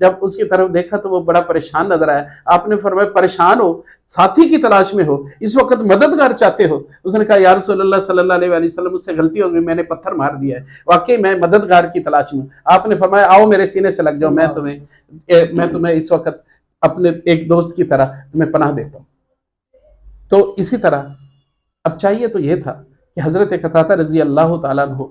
جب اس کی طرف دیکھا تو وہ بڑا پریشان نظر آیا. آپ نے فرمایا پریشان ہو, ساتھی کی تلاش میں ہو, اس وقت مددگار چاہتے ہو؟ اس نے کہا یا رسول اللہ صلی اللہ علیہ وسلم مجھ سے غلطی ہو گئی, میں نے پتھر مار دیا ہے, واقعی میں مددگار کی تلاش میں ہوں. آپ نے فرمایا آؤ میرے سینے سے لگ جاؤ, میں تمہیں اس وقت اپنے ایک دوست کی طرح تمہیں پناہ دیتا ہوں. تو اسی طرح اب چاہیے تو یہ تھا کہ حضرت قتادہ رضی اللہ تعالیٰ عنہ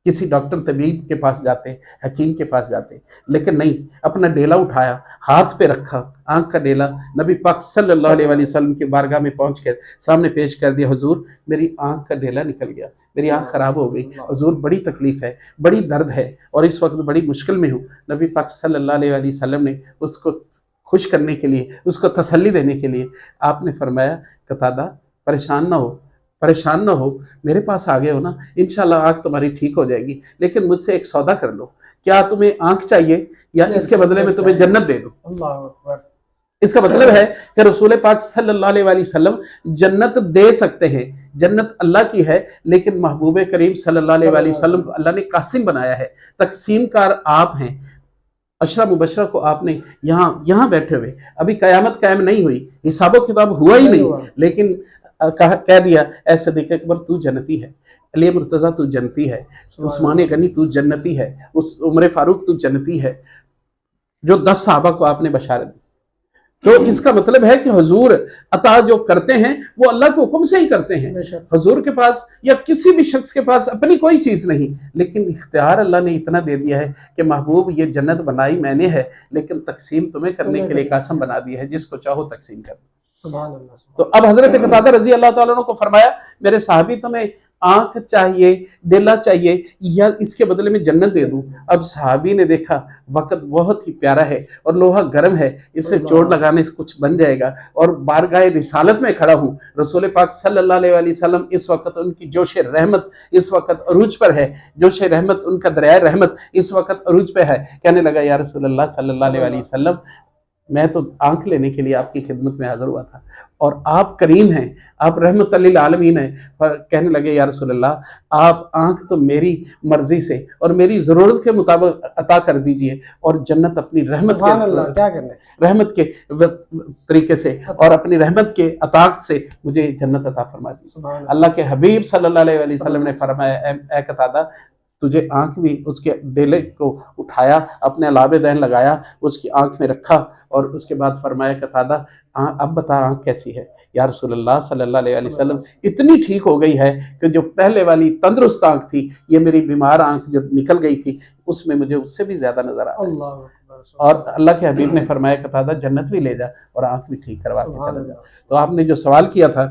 کسی ڈاکٹر طبیب کے پاس جاتے, حکیم کے پاس جاتے, لیکن نہیں, اپنا ڈیلا اٹھایا, ہاتھ پہ رکھا, آنکھ کا ڈیلا نبی پاک صلی اللہ علیہ وسلم کی بارگاہ میں پہنچ کر سامنے پیش کر دیا. حضور میری آنکھ کا ڈیلا نکل گیا, میری آنکھ خراب ہو گئی, حضور بڑی تکلیف ہے, بڑی درد ہے, اور اس وقت بڑی مشکل میں ہوں. نبی پاک صلی اللہ علیہ وسلم نے اس کو خوش کرنے کے لیے, اس کو تسلی دینے کے لیے آپ نے فرمایا قتادہ پریشان نہ ہو, میرے پاس آ گئے ہو نا, انشاءاللہ آنکھ تمہاری ٹھیک ہو جائے گی, لیکن مجھ سے ایک سودا کر لو, کیا تمہیں آنکھ چاہیے یا اس کے بدلے میں تمہیں جنت دے دوں؟ اللہ اکبر. اس کا مطلب ہے کہ رسول پاک صلی اللہ علیہ وسلم جنت دے سکتے ہیں, جنت اللہ کی ہے, لیکن محبوب کریم صلی اللہ علیہ وسلم کو اللہ نے قاسم بنایا ہے, تقسیم کار آپ ہیں. عشرہ مبشرہ کو آپ نے یہاں بیٹھے ہوئے, ابھی قیامت قائم نہیں ہوئی, حساب و کتاب ہوا ہی نہیں, لیکن کہہ دیا اے صدیق اکبر تو جنتی ہے, علی مرتضیٰ تو جنتی ہے, عثمان غنی تو جنتی ہے, عمر فاروق تو جنتی ہے, جو 10 صحابہ کو آپ نے بشارت دی. تو اس کا مطلب ہے کہ حضور عطا جو کرتے ہیں وہ اللہ کے حکم سے ہی کرتے ہیں. حضور کے پاس یا کسی بھی شخص کے پاس اپنی کوئی چیز نہیں, لیکن اختیار اللہ نے اتنا دے دیا ہے کہ محبوب یہ جنت بنائی میں نے ہے, لیکن تقسیم تمہیں کرنے کے لیے قاسم بنا دی ہے, جس کو چاہو تقسیم کر. سبحان اللہ. تو اب حضرت قتادہ رضی اللہ تعالیٰ عنہ کو فرمایا میرے صحابی تمہیں آنکھ چاہیے, ڈیلا چاہیے, یا اس کے بدلے میں جنت دے دوں؟ اب صحابی نے دیکھا وقت بہت ہی پیارا ہے اور لوہا گرم ہے, اسے چوٹ لگانے سے کچھ بن جائے گا, اور بارگاہ رسالت میں کھڑا ہوں, رسول پاک صلی اللہ علیہ وسلم اس وقت ان کی جوش رحمت اس وقت عروج پر ہے, جوش رحمت ان کا دریائے رحمت اس وقت عروج پہ ہے. کہنے لگا یا رسول اللہ صلی اللہ علیہ وسلم میں تو آنکھ لینے کے لیے آپ کی خدمت میں حاضر ہوا تھا, اور آپ کریم ہیں, آپ رحمت للعالمین ہیں. پر کہنے لگے یا رسول اللہ آپ آنکھ تو میری مرضی سے اور میری ضرورت کے مطابق عطا کر دیجئے, اور جنت اپنی رحمت کے طریقے سے اور اپنی رحمت کے عطا سے مجھے جنت عطا فرما دیجئے. اللہ کے حبیب صلی اللہ علیہ وسلم نے فرمایا اے قتادہ تجھے آنکھ بھی, اس کے ڈیلے کو اٹھایا, اپنے لاب دہن لگایا, اس کی آنکھ میں رکھا, اور اس کے بعد فرمایا قتادہ اب بتا آنکھ کیسی ہے؟ یا رسول اللہ صلی اللہ علیہ وسلم اتنی ٹھیک ہو گئی ہے کہ جو پہلے والی تندرست آنکھ تھی, یہ میری بیمار آنکھ جو نکل گئی تھی اس میں مجھے اس سے بھی زیادہ نظر آ رہا ہے. اور اللہ کے حبیب نے فرمایا قتادہ جنت بھی لے جا اور آنکھ بھی ٹھیک کروا کے چلا جا. تو آپ نے جو سوال کیا تھا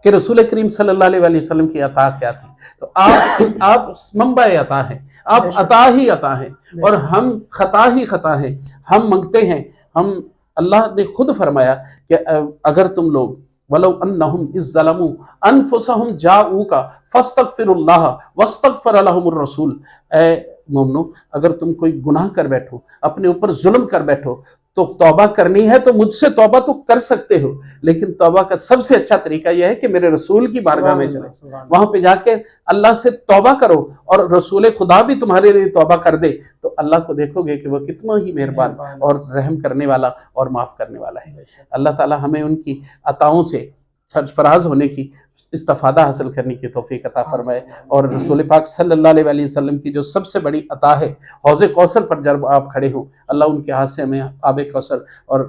کہ رسول کریم صلی اللہ علیہ وسلم کی عطا کیا تھی, تو آپ منبع عطا ہیں, آپ عطا ہی عطا ہیں, اور ہم خطا ہی خطا ہیں, ہم منگتے ہیں. ہم اللہ نے خود فرمایا کہ اگر تم لوگ وَلَوْ أَنَّهُمْ إِذْ ظَلَمُوا أَنفُسَهُمْ جَاءُوكَ فَاسْتَغْفِرُوا اللَّهَ وَاسْتَغْفَرَ لَهُمُ الرَّسُولُ, اے مومنو اگر تم کوئی گناہ کر بیٹھو, اپنے اوپر ظلم کر بیٹھو, تو توبہ کرنی ہے تو مجھ سے توبہ تو کر سکتے ہو, لیکن توبہ کا سب سے اچھا طریقہ یہ ہے کہ میرے رسول کی بارگاہ میں جائیں, وہاں پہ جا کے اللہ سے توبہ کرو, اور رسول خدا بھی تمہارے لیے توبہ کر دے, تو اللہ کو دیکھو گے کہ وہ کتنا ہی مہربان اور رحم کرنے والا اور معاف کرنے والا ہے. اللہ تعالی ہمیں ان کی عطاؤں سے سرفراز ہونے کی, استفادہ حاصل کرنے کی توفیق عطا فرمائے. اور رسول پاک صلی اللہ علیہ وسلم کی جو سب سے بڑی عطا ہے حوض کوثر پر جب آپ کھڑے ہوں, اللہ ان کے ہاتھ سے ہمیں آب کوثر اور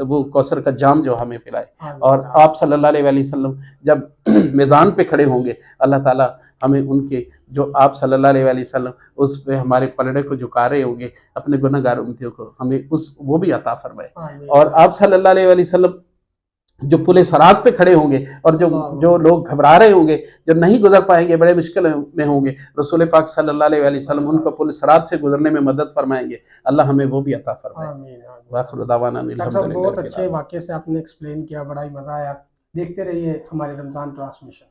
وہ کوثر کا جام جو ہمیں پلائے. اور آپ صلی اللہ علیہ وسلم جب میزان پہ کھڑے ہوں گے, اللہ تعالیٰ ہمیں ان کے جو آپ صلی اللہ علیہ وسلم اس پہ ہمارے پلڑے کو جھکا رہے ہوں گے اپنے گناہ گار امتیوں کو, ہمیں وہ بھی عطا فرمائے. اور آپ صلی اللہ علیہ وسلم جو پل صراط پہ کھڑے ہوں گے, اور جو لوگ گھبرا رہے ہوں گے, جو نہیں گزر پائیں گے, بڑے مشکل میں ہوں گے, رسول پاک صلی اللہ علیہ وسلم ان کو پل صراط سے گزرنے میں مدد فرمائیں گے. اللہ ہمیں وہ بھی عطا فرمائے. وآخر دعوانا بہت اچھے واقعے سے آپ نے ایکسپلین کیا, بڑا ہی مزہ آیا. دیکھتے رہیے ہمارے رمضان ٹرانسمیشن.